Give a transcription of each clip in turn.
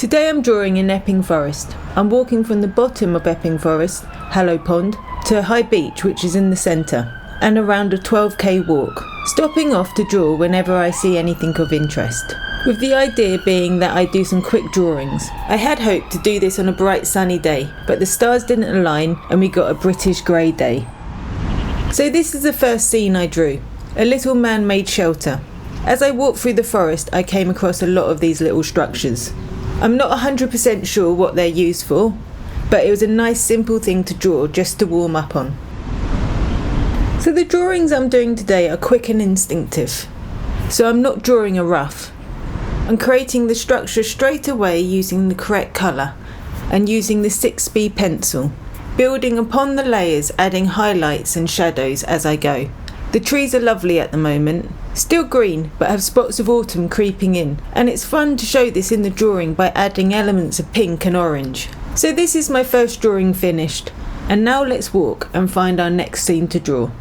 Today I'm drawing in Epping Forest. I'm walking from the bottom of Epping Forest, Hallow Pond, to High Beach, which is in the centre, and around a 12k walk, stopping off to draw whenever I see anything of interest. With the idea being that I do some quick drawings. I had hoped to do this on a bright sunny day, but the stars didn't align and we got a British grey day. So this is the first scene I drew, a little man-made shelter. As I walked through the forest, I came across a lot of these little structures. I'm not 100% sure what they're used for, but it was a nice simple thing to draw just to warm up on. So the drawings I'm doing today are quick and instinctive. So I'm not drawing a rough. I'm creating the structure straight away using the correct colour and using the 6B pencil, building upon the layers, adding highlights and shadows as I go. The trees are lovely at the moment, still green but have spots of autumn creeping in, and it's fun to show this in the drawing by adding elements of pink and orange. So this is my first drawing finished, and now let's walk and find our next scene to draw.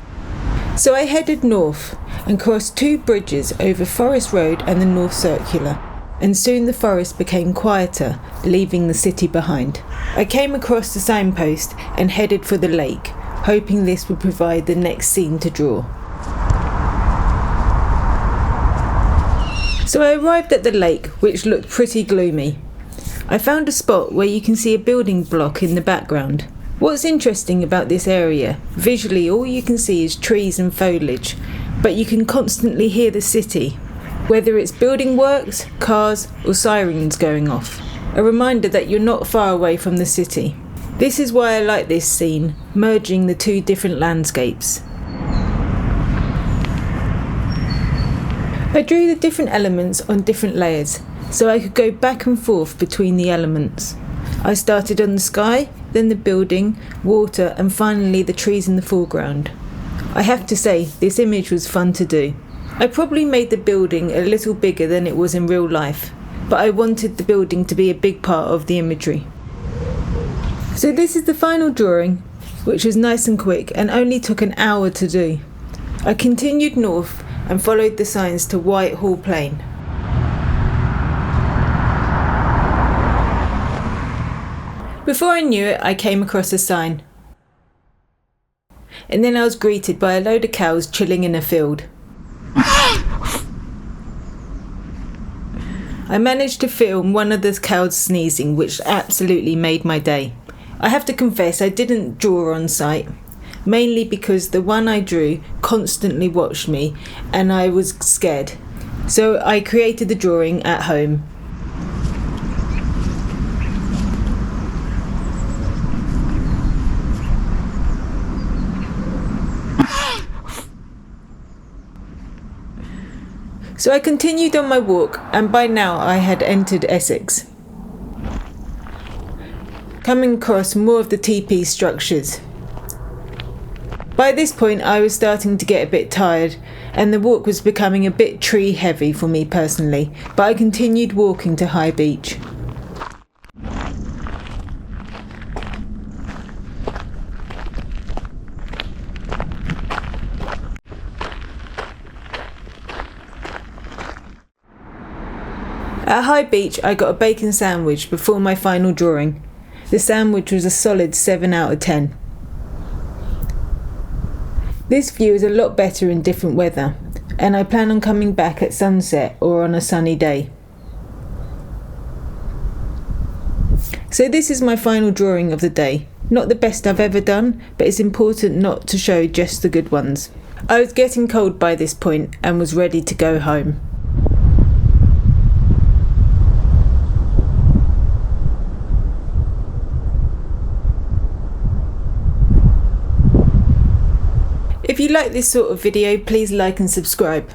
So I headed north and crossed 2 bridges over Forest Road and the North Circular, and soon the forest became quieter, leaving the city behind. I came across the signpost and headed for the lake, hoping this would provide the next scene to draw. So I arrived at the lake, which looked pretty gloomy. I found a spot where you can see a building block in the background. What's interesting about this area, visually all you can see is trees and foliage, but you can constantly hear the city, whether it's building works, cars or sirens going off. A reminder that you're not far away from the city. This is why I like this scene, merging the 2 different landscapes. I drew the different elements on different layers, so I could go back and forth between the elements. I started on the sky, then the building, water and finally the trees in the foreground. I have to say, this image was fun to do. I probably made the building a little bigger than it was in real life, but I wanted the building to be a big part of the imagery. So this is the final drawing, which was nice and quick and only took an hour to do. I continued north and followed the signs to Whitehall Plain. Before I knew it, I came across a sign. And then I was greeted by a load of cows chilling in a field. I managed to film one of the cows sneezing, which absolutely made my day. I have to confess I didn't draw on site, mainly because the one I drew constantly watched me and I was scared. So I created the drawing at home. So I continued on my walk, and by now I had entered Essex, coming across more of the TP structures. By this point I was starting to get a bit tired and the walk was becoming a bit tree heavy for me personally, but I continued walking to High Beach. At High Beach I got a bacon sandwich before my final drawing. The sandwich was a solid 7 out of 10. This view is a lot better in different weather, and I plan on coming back at sunset or on a sunny day. So this is my final drawing of the day. Not the best I've ever done, but it's important not to show just the good ones. I was getting cold by this point and was ready to go home. If you like this sort of video, please like and subscribe.